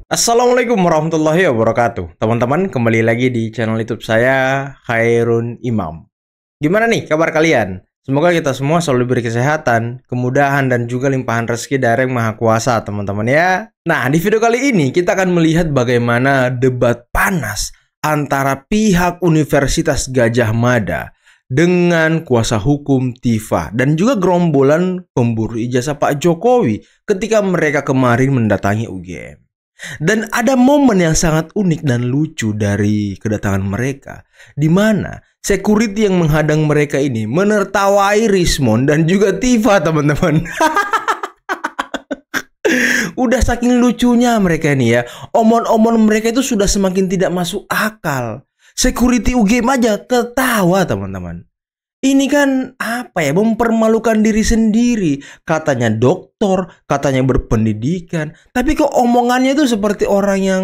Assalamualaikum warahmatullahi wabarakatuh. Teman-teman, kembali lagi di channel YouTube saya, Khairun Imam. Gimana nih kabar kalian? Semoga kita semua selalu diberi kesehatan, kemudahan, dan juga limpahan rezeki dari Yang Maha Kuasa, teman-teman ya. Nah, di video kali ini kita akan melihat bagaimana debat panas antara pihak Universitas Gadjah Mada dengan kuasa hukum Tifa dan juga gerombolan pemburu ijazah Pak Jokowi ketika mereka kemarin mendatangi UGM. Dan ada momen yang sangat unik dan lucu dari kedatangan mereka, di mana security yang menghadang mereka ini menertawai Rismond dan juga Tifa, teman-teman. Udah saking lucunya mereka ini ya, omon-omon mereka itu sudah semakin tidak masuk akal. Security UGM aja ketawa, teman-teman. Ini kan apa ya, mempermalukan diri sendiri. Katanya doktor, katanya berpendidikan, tapi kok omongannya itu seperti orang yang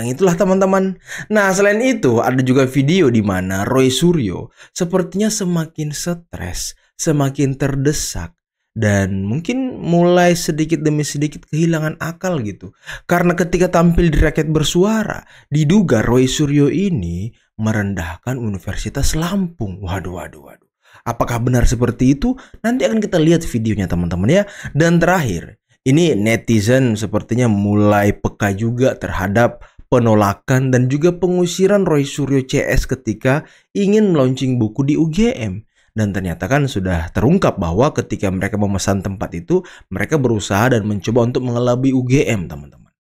itulah, teman-teman. Nah, selain itu ada juga video di mana Roy Suryo sepertinya semakin stres, semakin terdesak, dan mungkin mulai sedikit demi sedikit kehilangan akal gitu. Karena ketika tampil di Rakyat Bersuara, diduga Roy Suryo ini merendahkan Universitas Lampung. Waduh. Apakah benar seperti itu? Nanti akan kita lihat videonya, teman-teman ya. Dan terakhir, ini netizen sepertinya mulai peka juga terhadap penolakan dan juga pengusiran Roy Suryo CS ketika ingin launching buku di UGM. Dan ternyata kan sudah terungkap bahwa ketika mereka memesan tempat itu, mereka berusaha dan mencoba untuk mengelabui UGM, teman-teman.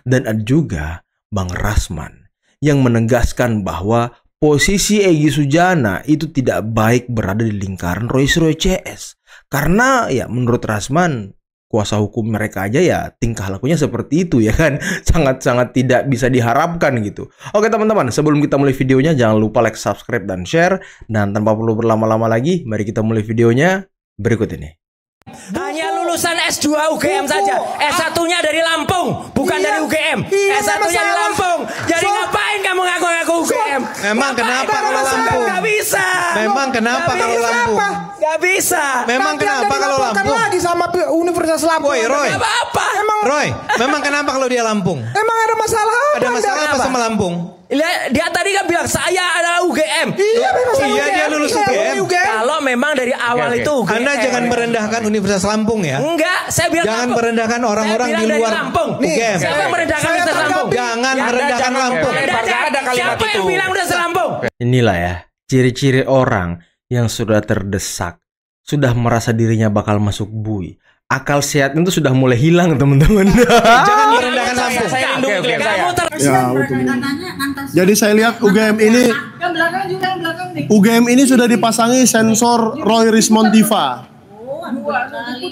Dan ada juga Bang Rasman yang menegaskan bahwa posisi Egy Sujana itu tidak baik berada di lingkaran Roy Suryo CS. Karena ya menurut Rasman, kuasa hukum mereka aja ya tingkah lakunya seperti itu ya kan. Sangat-sangat tidak bisa diharapkan gitu. Oke teman-teman, sebelum kita mulai videonya jangan lupa like, subscribe, dan share. Dan tanpa perlu berlama-lama lagi, mari kita mulai videonya berikut ini. Hanya lulusan S2 UGM saja. S1-nya dari Lampung, bukan dari UGM. S1-nya dari Lampung. Jadi ngapain kamu ngaku-ngaku UGM? Memang kenapa kalau Lampung? Gak bisa. Memang kenapa kalau Lampung? Gak bisa. Memang kenapa kalau Lampung? Lagi sama Universitas Lampung. Woi, Roy. Gak apa-apa. Roy, memang kenapa kalau dia Lampung? Emang ada masalah apa? Ada masalah apa sama Lampung? Dia tadi kan bilang saya adalah UGM. Iya, dia lulus UGM. Kalau memang dari awal itu UGM. Anda jangan merendahkan Universitas Lampung ya. Enggak, saya bilang Jangan Lampung. merendahkan orang-orang di luar Lampung. UGM. Siapa yang merendahkan Universitas Lampung? Jangan merendahkan Lampung. Ada kalimat siapa yang bilang Universitas Lampung? Inilah ya, ciri-ciri orang yang sudah terdesak, sudah merasa dirinya bakal masuk bui. Akal sehatnya itu sudah mulai hilang, teman-teman. Jangan merendahkan Lampung. Saya lindungi kamu Ya, betul. Jadi saya lihat UGM ini sudah dipasangi sensor Roy Rismond Tifa.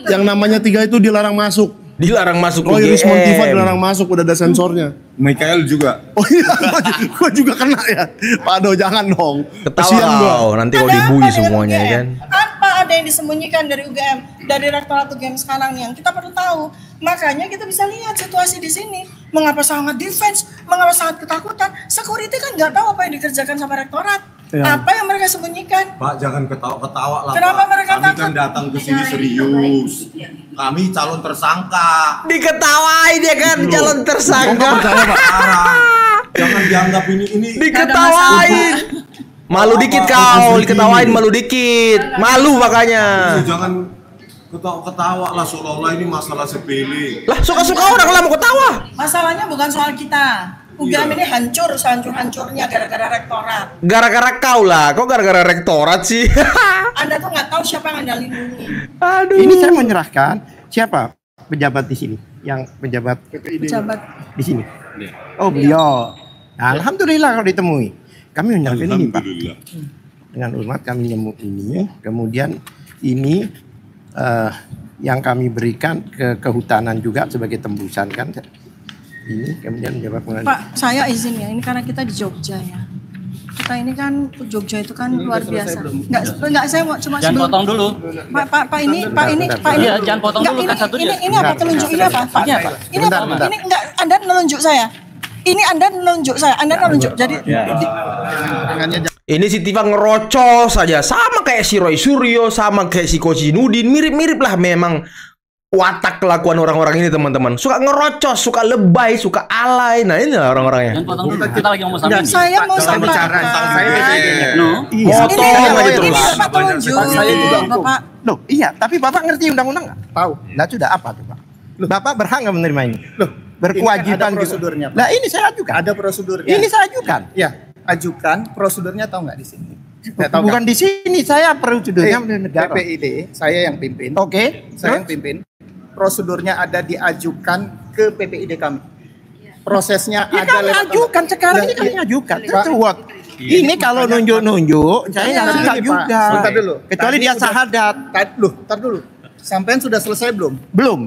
Yang namanya 3 itu dilarang masuk. Dilarang masuk Roy Rismond Tifa UGM. dilarang masuk, udah ada sensornya. Michael juga. Oh iya, gua juga kena ya. Pak Do, jangan dong. Ketawa kau, nanti kau dibully semuanya ya kan. Apa ada yang disembunyikan dari UGM, dari rektorat UGM sekarang yang kita perlu tahu. Makanya kita bisa lihat situasi di sini. Mengapa sangat defense, mengapa sangat ketakutan. Security kan nggak tahu apa yang dikerjakan sama rektorat. Ya. Apa yang mereka sembunyikan. Pak, jangan ketawa-ketawa lah. Kenapa Pak. mereka Kami takut? kan datang ke sini serius. Kami calon tersangka. Diketawain dia kan, Gitu loh. calon tersangka. Jangan dianggap ini. Diketawain. Malu dikit kau, diketawain malu dikit. Malu makanya. Jangan ketawa-ketawa lah, seolah-olah ini masalah sepele. Lah suka-suka orang lah mau ketawa. Masalahnya bukan soal kita. UGM ini hancur, sehancur-hancurnya gara-gara rektorat. Gara-gara kau lah, kok gara-gara rektorat sih? Anda tuh nggak tahu siapa yang Anda lindungi. Aduh. Ini saya menyerahkan siapa pejabat di sini, yang pejabat di sini. Oh beliau. Nah, alhamdulillah kalau ditemui. Kami menyerahkan ini Pak. Dengan hormat kami nyemuk ini. Kemudian ini yang kami berikan ke kehutanan juga sebagai tembusan kan. Ini kemudian menjabat pengadilan. Pak, saya izin ya, ini karena kita di Jogja ya. Kita ini kan Jogja itu kan luar biasa. Enggak, saya mau cuma jangan potong dulu. Pak ini. Iya, jangan potong dulu kan satu dia. Ini apa telunjuk ini apa? Pak. Ini apa? Ini enggak, Anda nelunjuk saya. Ini Anda nelunjuk saya. Anda nelunjuk. Jadi Ini si Tifa ngerocos saja, sama kayak si Roy Suryo, sama kayak si Koji Nudin, mirip-mirip lah memang. watak kelakuan orang-orang ini teman-teman. Suka ngerocos, suka lebay, suka alay. Nah ini orang-orangnya. Jangan potong dulu. Kita lagi ngomong sama ini. Saya mau sampaikan. Potong aja terus. Bapak tunjuk. Saya juga Bapak. Loh, iya, tapi Bapak ngerti undang-undang nggak? Tahu. Nah, sudah apa tuh, Pak? Bapak berhak nggak menerima ini? Loh, berkewajiban ada prosedurnya, juga. Nah, ini saya ajukan. Ada prosedurnya. Ini saya ajukan. Ya, ajukan prosedurnya tahu nggak di sini? Bukan di sini, saya prosedurnya negara. PPID, saya yang pimpin. Oke. Saya yang pimpin. Prosedurnya ada diajukan ke PPID kami. Prosesnya Ya, ada kami ajukan sekarang ini kami ajukan. Terus ini kalau nunjuk-nunjuk, saya nggak bisa juga. Sebentar dulu. Kecuali dia sahadat. Tar dulu. Sampean sudah selesai belum? Belum.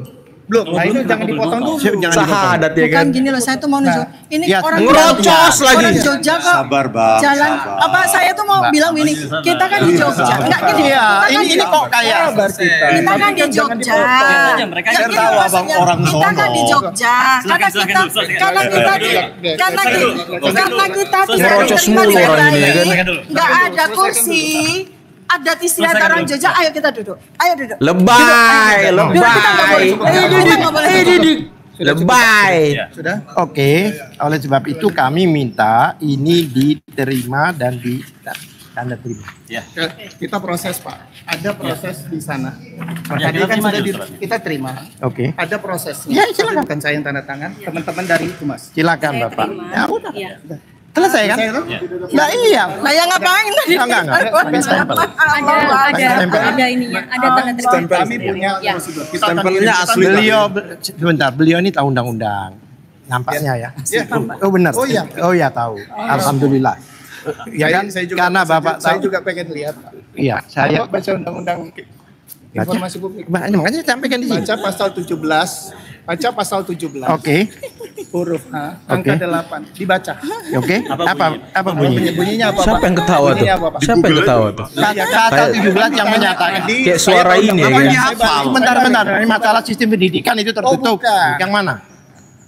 Belum. Nah ini jangan dipotong dulu. Sahadat ya kan. Bukan gini loh, saya tuh mau nunjuk. Ini Ya, orang ngerocos lagi. Orang Jogja kok. Sabar, Bang. Jalan apa saya tuh mau bilang gini, kita kan di Jogja. Enggak gini. Iya, kita kan ini kok kayak kita kan di Jogja. Mereka Ya, yang gini tahu loh, abang maksudnya, orang kita kan di sono. Jogja. Karena kita Ngerocos mulu orang ini, ya kan? Enggak ada kursi. Ada istilah orang Jogja, ayo kita duduk. Ayo duduk. Lebay, lebay. Lebay. Sudah? Oke, oleh sebab itu kami minta ini diterima dan tanda terima. Kita proses, Pak. Ada proses di sana. Tadi kan sudah kita terima. Oke. Ada prosesnya. Ya, silakan. Bukan saya yang tanda tangan, teman-teman dari Humas. Silakan Bapak. Ya udah. Selesai kan? Nah iya. Nah, yang ngapain tadi? Enggak. Ada ininya, ada tanda terima. Kami punya prosedur. Kita akan Stempelnya asli. Beliau ini tahu undang-undang. Nampaknya ya. Oh benar. Oh iya. Oh iya tahu. Alhamdulillah. Ya kan? Saya juga, Karena Bapak saya tahu. juga pengen lihat, Pak. Iya, saya Bapak baca undang-undang informasi publik. makanya saya sampaikan di sini. Baca pasal 17. Baca pasal 17. Oke. Huruf H, angka 8. Dibaca. Oke. Apa bunyi? Bunyinya apa, Siapa Pak? yang ketawa tuh? Bunyinya apa, Pak? Siapa yang ketawa tuh? Pasal 17 yang menyatakan. Kayak suara ini ya kan? Bentar. Ini masalah sistem pendidikan itu tertutup. bukan. Yang mana?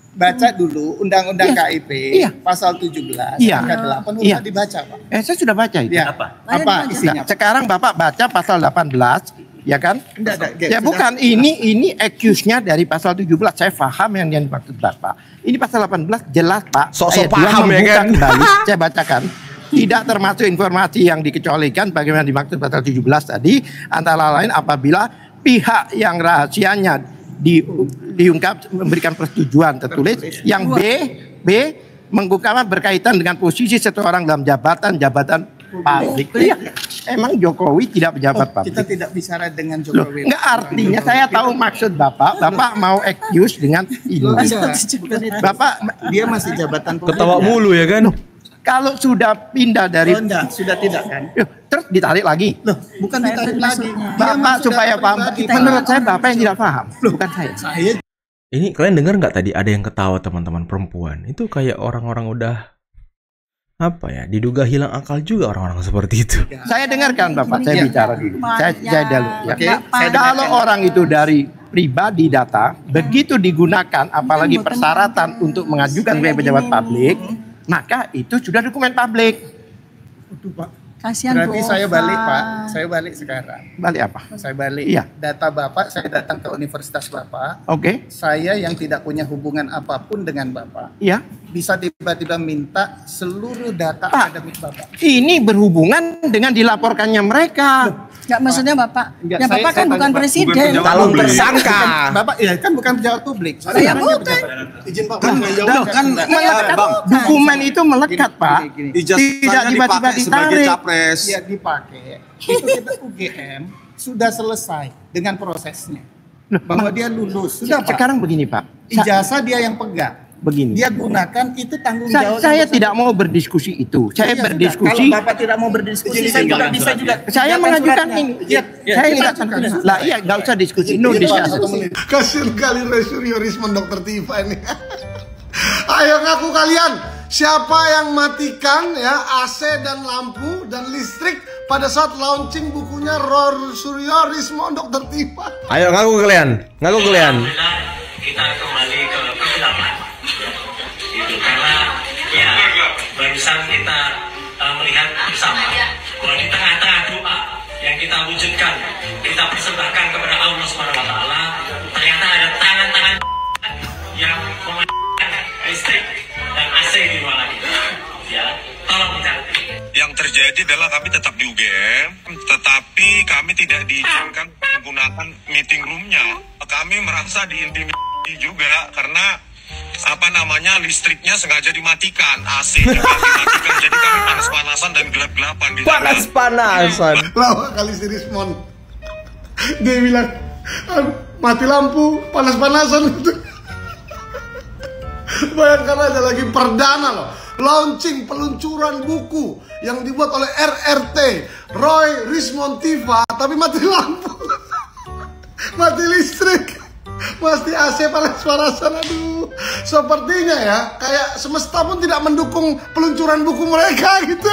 Baca dulu Undang-Undang Iya. KIP Iya. pasal 17 Iya. angka 8 Iya. udah dibaca, Pak. Saya sudah baca itu. Ya. Apa isinya? Nah, sekarang Bapak baca pasal 18, ya kan? Enggak, Ya sudah. bukan, ini accuse-nya dari pasal 17. Saya paham yang dimaksud Bapak. Ini pasal 18 jelas, Pak. Sok-sok Ayat 2 paham, ya membuka kan? Kembali, saya bacakan. Tidak termasuk informasi yang dikecualikan bagaimana dimaksud pasal 17 tadi, antara lain apabila pihak yang rahasianya diungkap memberikan persetujuan tertulis, yang B mengungkapkan berkaitan dengan posisi seseorang dalam jabatan publik. Iya, emang Jokowi tidak pejabat publik. Kita tidak bicara dengan Loh, Jokowi. enggak, artinya saya tahu maksud Bapak mau accuse dengan ini. Bapak Dia masih jabatan publik. Ketawa mulu ya kan? kalau sudah pindah dari Oh, enggak, sudah tidak kan? terus ditarik lagi. Loh, bukan ditarik lagi. Bapak Dia supaya sudah paham. pribadi, Menurut Pak. saya Bapak yang tidak paham, bukan saya. Saya Ini kalian dengar nggak tadi ada yang ketawa teman-teman perempuan? Itu kayak orang-orang udah apa ya? Diduga hilang akal juga orang-orang seperti itu. Saya dengarkan Bapak, saya Iya. bicara dulu. Saya dulu ya. Oke, Kalau saya dengarkan. orang itu dari pribadi data, begitu digunakan apalagi persyaratan untuk mengajukan sebagai pejabat publik, maka itu sudah dokumen publik. Aduh, Pak. Kasihan Berarti Bu saya Ova. balik, Pak. Saya balik sekarang. Balik apa? Saya balik. Iya. Data Bapak, saya datang ke universitas Bapak. Oke. Saya yang tidak punya hubungan apapun dengan Bapak. Iya. Bisa tiba-tiba minta seluruh data Pak. akademik Bapak. Ini berhubungan dengan dilaporkannya mereka. Enggak, maksudnya Bapak. Enggak, Ya saya- Bapak kan saya bukan tanya, Pak. presiden. Calon tersangka. Bapak ya kan bukan pejabat publik. Saya bukan. Izin Pak, Loh, kan melekat, dokumen itu melekat, Pak. Gini. Tidak ijazahnya tiba-tiba dipakai sebagai ditarik. capres. Ya dipakai. Itu kita UGM sudah selesai dengan prosesnya. Bahwa dia lulus. Sudah, Pak. Sekarang begini, Pak. Ijazah dia yang pegang. Begini. Dia gunakan itu tanggung jawab. Saya tidak mau berdiskusi itu. Saya Iya, sudah. berdiskusi. Kalau Bapak tidak mau berdiskusi, saya juga bisa juga. Saya Datang mengajukan suratnya. ini. Iya, Saya kita tidak ajukan. lah iya nggak usah diskusi. No Iya, Pak, discussion. 1 menit. Kasian kali Suryo Rismon Dokter Tifa ini. Ayo ngaku kalian, siapa yang matikan ya AC dan lampu dan listrik pada saat launching bukunya Suryo Rismon Dokter Tifa? Ayo ngaku kalian. Ngaku kalian. Alhamdulillah kita kembali ke kegelapan. Itu karena ya barusan kita melihat bersama bahwa di tengah-tengah doa yang kita wujudkan, kita persembahkan kepada Allah Subhanahu wa taala, ternyata terjadi adalah kami tetap di UGM, tetapi kami tidak diizinkan menggunakan meeting roomnya. Kami merasa diintimidasi juga karena listriknya sengaja dimatikan, AC juga dimatikan, jadi kami panas-panasan dan gelap-gelapan di sana. Panas-panasan. Lawak kali si Rismon. Dia bilang, mati lampu, panas-panasan gitu. Bayangkan aja lagi perdana loh, launching peluncuran buku yang dibuat oleh RRT Roy Rismon Tiva, tapi mati lampu, mati listrik, pasti AC panas-panasan. Aduh, sepertinya ya kayak semesta pun tidak mendukung peluncuran buku mereka gitu.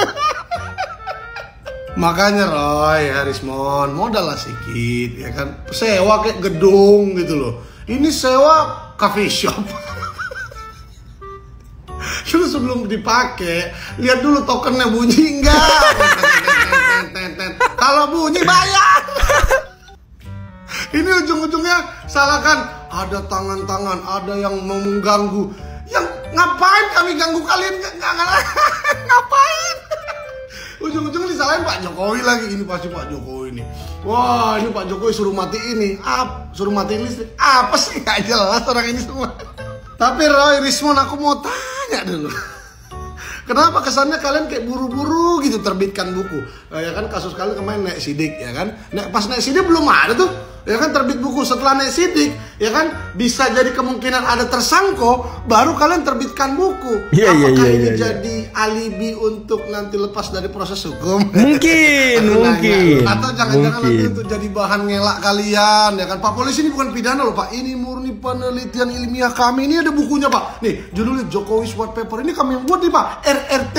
Makanya Roy Rismon modal lah sedikit ya kan, sewa kayak gedung gitu loh. Ini sewa coffee shop. Terus sebelum dipakai, lihat dulu tokennya bunyi enggak. Kalau bunyi bayar. Ini ujung-ujungnya salahkan ada tangan-tangan, ada yang mau mengganggu. Yang ngapain kami ganggu kalian? Ngapain? Ujung-ujungnya disalahin Pak Jokowi lagi. Ini pasti Pak Jokowi nih. Wah, ini Pak Jokowi suruh mati ini, suruh matiin listrik. Apa sih? Gak jelas orang ini semua. Tapi Roy Rismon, aku mau tanya dulu. Kenapa kesannya kalian kayak buru-buru gitu terbitkan buku? Ya kan kasus kalian kemarin naik sidik ya kan? Pas naik sidik belum ada tuh. Ya kan terbit buku setelah naik sidik, ya kan bisa jadi kemungkinan ada tersangko, baru kalian terbitkan buku. Apakah ini jadi alibi untuk nanti lepas dari proses hukum? Mungkin. Atau jangan-jangan nanti itu jadi bahan ngelak kalian, ya kan? Pak polisi ini bukan pidana loh Pak, ini murni penelitian ilmiah kami. Ini ada bukunya Pak. Nih judulnya Jokowi's White Paper. Ini kami yang buat nih Pak, RRT.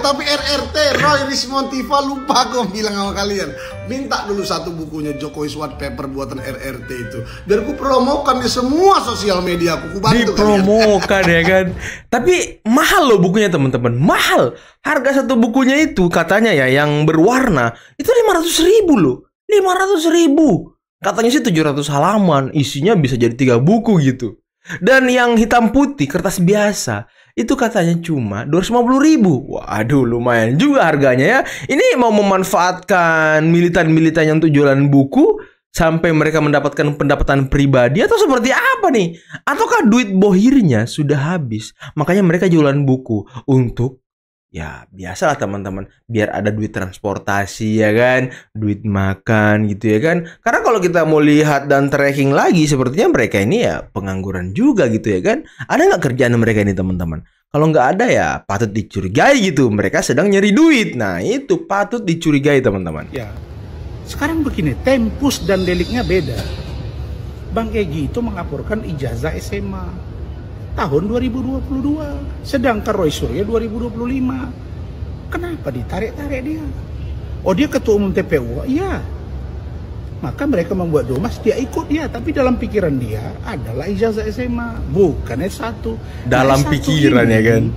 Tapi RRT Roy Rismon Tiva lupa aku bilang sama kalian, minta dulu satu bukunya Jokowi's White Paper buatan RRT itu, biar aku promokan di semua sosial media aku bantu dipromokan ya kan. Tapi mahal loh bukunya teman-teman, mahal. Harga satu bukunya itu katanya ya yang berwarna itu 500.000 loh, 500.000. Katanya sih 700 halaman, isinya bisa jadi 3 buku gitu. Dan yang hitam putih kertas biasa itu katanya cuma 250.000. Waduh, lumayan juga harganya ya. Ini mau memanfaatkan militan-militan yang untuk jualan buku sampai mereka mendapatkan pendapatan pribadi atau seperti apa nih? Ataukah duit bohirnya sudah habis? Makanya mereka jualan buku untuk ya biasalah teman-teman, biar ada duit transportasi ya kan, duit makan gitu ya kan. Karena kalau kita mau lihat dan tracking lagi, sepertinya mereka ini ya pengangguran juga gitu ya kan. Ada nggak kerjaan mereka ini teman-teman? Kalau nggak ada ya patut dicurigai gitu, mereka sedang nyari duit. Nah itu patut dicurigai teman-teman. Ya, sekarang begini, tempus dan deliknya beda. Bang Egy itu mengaporkan ijazah SMA tahun 2022, sedangkan Roy Suryo 2025. Kenapa ditarik-tarik dia? Oh dia ketua umum TPU, iya. Maka mereka membuat domas, dia ikut dia, tapi dalam pikiran dia adalah ijazah SMA, bukan S1. Dalam pikiran ya kan.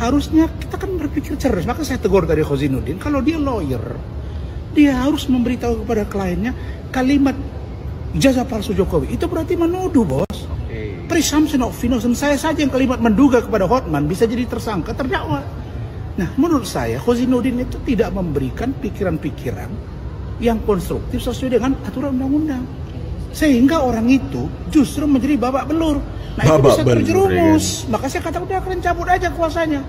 Harusnya kita kan berpikir cerdas. Maka saya tegur tadi Khozinuddin, kalau dia lawyer, dia harus memberitahu kepada kliennya kalimat ijazah palsu Jokowi. Itu berarti menuduh, bos. Presumption of innocence. Saya saja yang kalimat menduga kepada Hotman bisa jadi tersangka, terdakwa. Nah, menurut saya Khozinuddin itu tidak memberikan pikiran-pikiran yang konstruktif sesuai dengan aturan undang-undang, sehingga orang itu justru menjadi babak belur. Nah, itu bisa terjerumus. Maka saya kata udah kalian cabut aja kuasanya.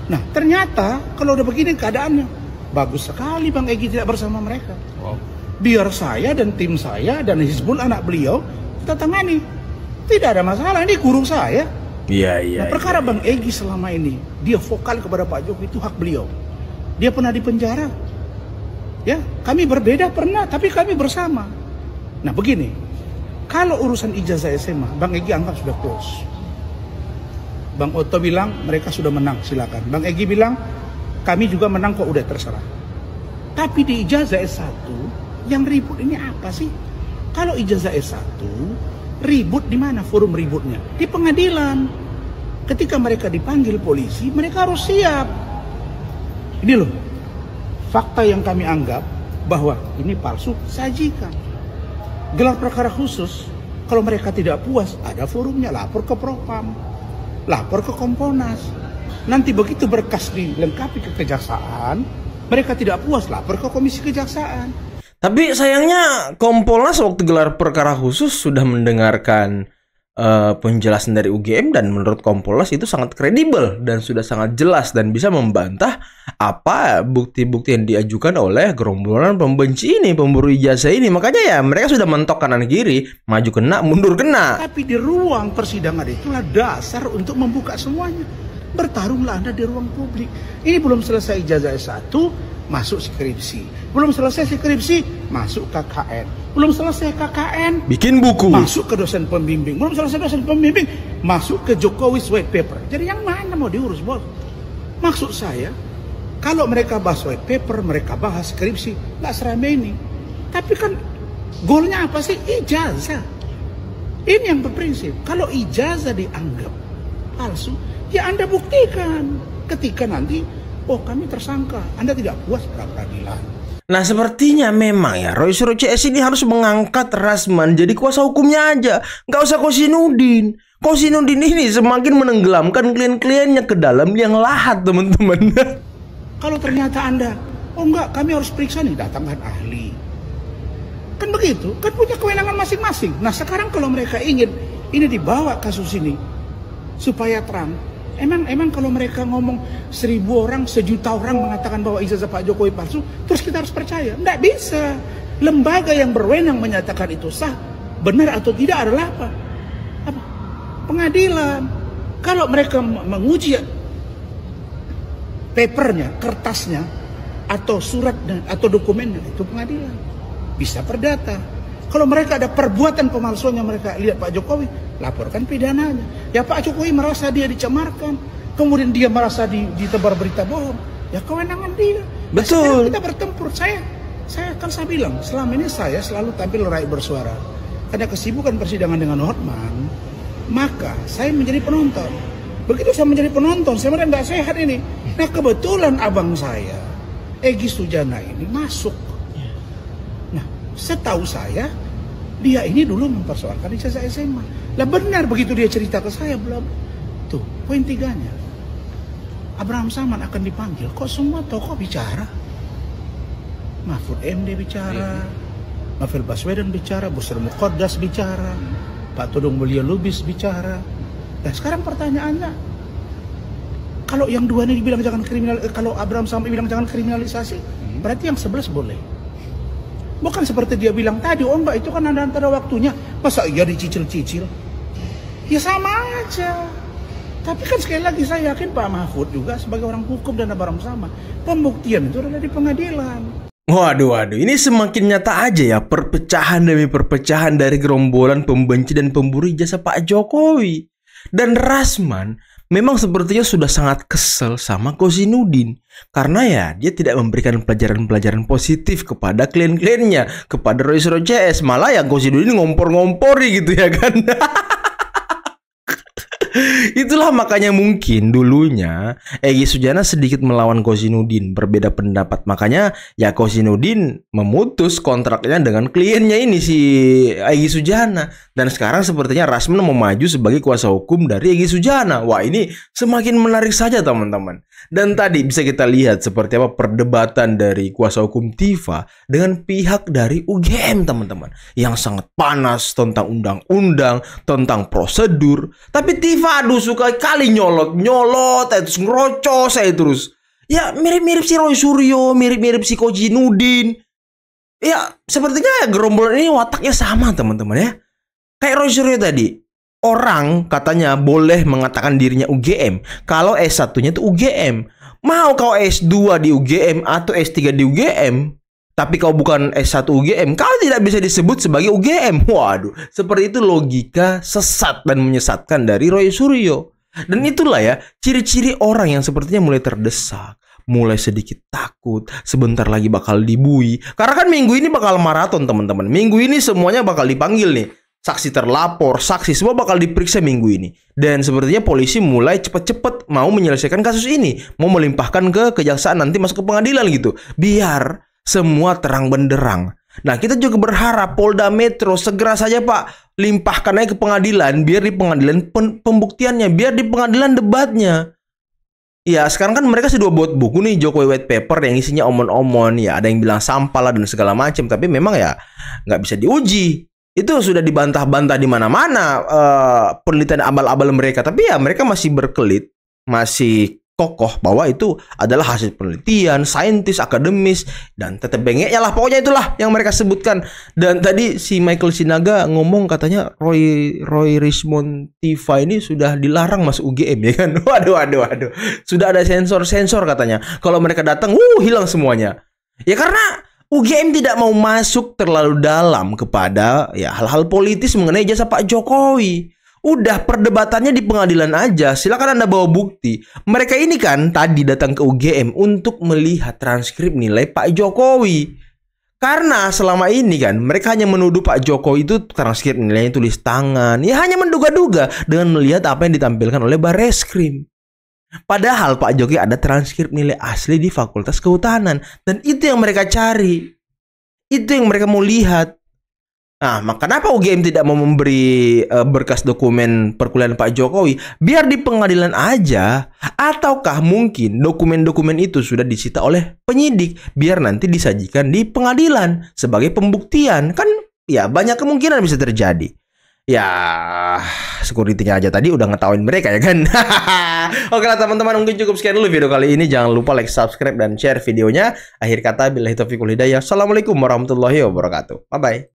Nah, ternyata kalau udah begini keadaannya, bagus sekali Bang Egy tidak bersama mereka. Biar saya dan tim saya dan Hizbul anak beliau kita tangani. Tidak ada masalah, ini guru saya. Iya. Nah, perkara Bang Egy selama ini dia vokal kepada Pak Jokowi itu hak beliau. Dia pernah di penjara. Ya, kami berbeda pernah, tapi kami bersama. Nah, begini. Kalau urusan ijazah SMA, Bang Egy anggap sudah close. Bang Otto bilang mereka sudah menang, silakan. Bang Egy bilang kami juga menang kok, udah terserah. Tapi di ijazah S1 yang ribut ini apa sih? Kalau ijazah S1 ribut di mana forum ributnya? Di pengadilan. Ketika mereka dipanggil polisi, mereka harus siap. Ini loh, fakta yang kami anggap bahwa ini palsu, sajikan. Gelar perkara khusus, kalau mereka tidak puas, ada forumnya, lapor ke Propam, lapor ke Komponas. Nanti begitu berkas dilengkapi ke kejaksaan, mereka tidak puas lapor ke komisi kejaksaan. Tapi sayangnya Kompolnas waktu gelar perkara khusus sudah mendengarkan penjelasan dari UGM, dan menurut Kompolnas itu sangat kredibel dan sudah sangat jelas dan bisa membantah apa bukti-bukti yang diajukan oleh gerombolan pembenci ini, pemburu ijazah ini. Makanya ya mereka sudah mentok kanan kiri, maju kena, mundur kena. Tapi di ruang persidangan itulah dasar untuk membuka semuanya. Bertarunglah Anda di ruang publik. Ini belum selesai ijazah S1, masuk skripsi. Belum selesai skripsi, masuk KKN. Belum selesai KKN, bikin buku. Masuk ke dosen pembimbing. Belum selesai dosen pembimbing, masuk ke Jokowi's white paper. Jadi yang mana mau diurus, bos? Maksud saya, kalau mereka bahas white paper, mereka bahas skripsi, nggak seramai ini. Tapi kan goalnya apa sih? Ijazah. Ini yang berprinsip. Kalau ijazah dianggap palsu, ya Anda buktikan. Ketika nanti, oh kami tersangka, Anda tidak puas peradilan. Nah sepertinya memang ya Roy Suryo CS ini harus mengangkat Rasman jadi kuasa hukumnya aja, nggak usah Kosinudin. Kosinudin ini semakin menenggelamkan klien-kliennya ke dalam liang lahat, teman-teman. Kalau ternyata Anda, oh enggak, kami harus periksa nih, datangkan ahli. Kan begitu, kan punya kewenangan masing-masing. Nah sekarang kalau mereka ingin ini dibawa kasus ini supaya terang, emang kalau mereka ngomong 1000 orang, 1 juta orang mengatakan bahwa ijazah Pak Jokowi palsu, terus kita harus percaya? Nggak bisa. Lembaga yang berwenang menyatakan itu sah, benar atau tidak adalah apa? Pengadilan. Kalau mereka menguji papernya, kertasnya, atau suratnya, atau dokumennya, itu pengadilan. Bisa perdata. Kalau mereka ada perbuatan pemalsuan yang mereka lihat Pak Jokowi, laporkan pidananya. Ya Pak Jokowi merasa dia dicemarkan, kemudian dia merasa ditebar berita bohong, ya kewenangan dia. Betul. Nah, kita bertempur. Saya bilang, selama ini saya selalu tampil rakyat bersuara. Ada kesibukan persidangan dengan Hotman, maka saya menjadi penonton. Begitu saya menjadi penonton, saya merasa nggak sehat ini. Nah kebetulan abang saya, Egy Sujana ini masuk. Nah setahu saya, dia ini dulu mempersoalkan ijazah SMA. Lah benar begitu dia cerita ke saya, belum. Tuh, poin 3-nya. Abraham Samad akan dipanggil. Kok semua tokoh bicara? Mahfud MD bicara, Novel Baswedan bicara, Busra Muqaddas bicara, Pak Todong Mulia Lubis bicara. Nah sekarang pertanyaannya, kalau yang dua ini dibilang jangan kalau Abraham Samad bilang jangan kriminalisasi, berarti yang 11 boleh. Bukan seperti dia bilang tadi, oh enggak, itu kan antara waktunya. Masa iya dicicil-cicil? Ya sama aja. Tapi kan sekali lagi saya yakin Pak Mahfud juga sebagai orang hukum dan Abraham Samad, pembuktian itu ada di pengadilan. Waduh, ini semakin nyata aja ya perpecahan demi perpecahan dari gerombolan pembenci dan pemburu ijazah Pak Jokowi. Dan Rasman memang sepertinya sudah sangat kesel sama Kosinudin. Karena ya dia tidak memberikan pelajaran-pelajaran positif kepada klien-kliennya, kepada Roy Suryo CS. Malah yang Kosinudin ngompor-ngompori gitu ya kan. Itulah makanya mungkin dulunya Egy Sujana sedikit melawan Kosinudin, berbeda pendapat. Makanya ya Kosinudin memutus kontraknya dengan kliennya ini si Egy Sujana. Dan sekarang sepertinya Rasman mau maju sebagai kuasa hukum dari Egy Sujana. Wah ini semakin menarik saja teman-teman. Dan tadi bisa kita lihat seperti apa perdebatan dari kuasa hukum Tifa dengan pihak dari UGM teman-teman, yang sangat panas tentang undang-undang, tentang prosedur. Tapi Tifa aduh suka kali nyolot terus ngerocos saya terus. Ya mirip-mirip si Roy Suryo, mirip-mirip si Kosinudin. Ya sepertinya gerombolan ini wataknya sama teman-teman ya. Kayak Roy Suryo tadi. Orang katanya boleh mengatakan dirinya UGM kalau S1-nya itu UGM. Mau kau S2 di UGM atau S3 di UGM, tapi kau bukan S1 UGM, kau tidak bisa disebut sebagai UGM. Waduh, seperti itu logika sesat dan menyesatkan dari Roy Suryo. Dan itulah ya ciri-ciri orang yang sepertinya mulai terdesak, mulai sedikit takut, sebentar lagi bakal dibui. Karena kan minggu ini bakal maraton teman-teman. Minggu ini semuanya bakal dipanggil nih. Saksi terlapor, saksi semua bakal diperiksa minggu ini. Dan sepertinya polisi mulai cepet-cepet mau menyelesaikan kasus ini, mau melimpahkan ke kejaksaan, nanti masuk ke pengadilan gitu, biar semua terang benderang. Nah kita juga berharap Polda Metro segera saja Pak limpahkan aja ke pengadilan, biar di pengadilan pembuktiannya, biar di pengadilan debatnya. Ya sekarang kan mereka sudah buat buku nih, Jokowi White Paper, yang isinya omon-omon. Ya ada yang bilang sampah lah dan segala macam. Tapi memang ya nggak bisa diuji. Itu sudah dibantah-bantah di mana-mana penelitian abal-abal mereka. Tapi ya mereka masih berkelit, masih kokoh bahwa itu adalah hasil penelitian, saintis, akademis, dan tetap bengeknya lah. Pokoknya itulah yang mereka sebutkan. Dan tadi si Michael Sinaga ngomong katanya Roy Rismond TV ini sudah dilarang masuk UGM ya kan. Waduh. Sudah ada sensor-sensor katanya. Kalau mereka datang, hilang semuanya. Ya karena UGM tidak mau masuk terlalu dalam kepada ya hal-hal politis mengenai jasa Pak Jokowi. Udah perdebatannya di pengadilan aja. Silakan Anda bawa bukti. Mereka ini kan tadi datang ke UGM untuk melihat transkrip nilai Pak Jokowi. Karena selama ini kan mereka hanya menuduh Pak Jokowi itu transkrip nilainya tulis tangan. Ya hanya menduga-duga dengan melihat apa yang ditampilkan oleh Barreskrim. Padahal Pak Jokowi ada transkrip nilai asli di Fakultas Kehutanan. Dan itu yang mereka cari. Itu yang mereka mau lihat. Nah, kenapa UGM tidak mau memberi berkas dokumen perkuliahan Pak Jokowi? Biar di pengadilan aja. Ataukah mungkin dokumen-dokumen itu sudah disita oleh penyidik, biar nanti disajikan di pengadilan sebagai pembuktian. Kan ya banyak kemungkinan bisa terjadi. Ya, security-nya aja tadi udah ngetawain mereka ya kan. Oke lah teman-teman, mungkin cukup sekian dulu video kali ini. Jangan lupa like, subscribe, dan share videonya. Akhir kata, billahi taufiq wal hidayah. Assalamualaikum warahmatullahi wabarakatuh. Bye-bye.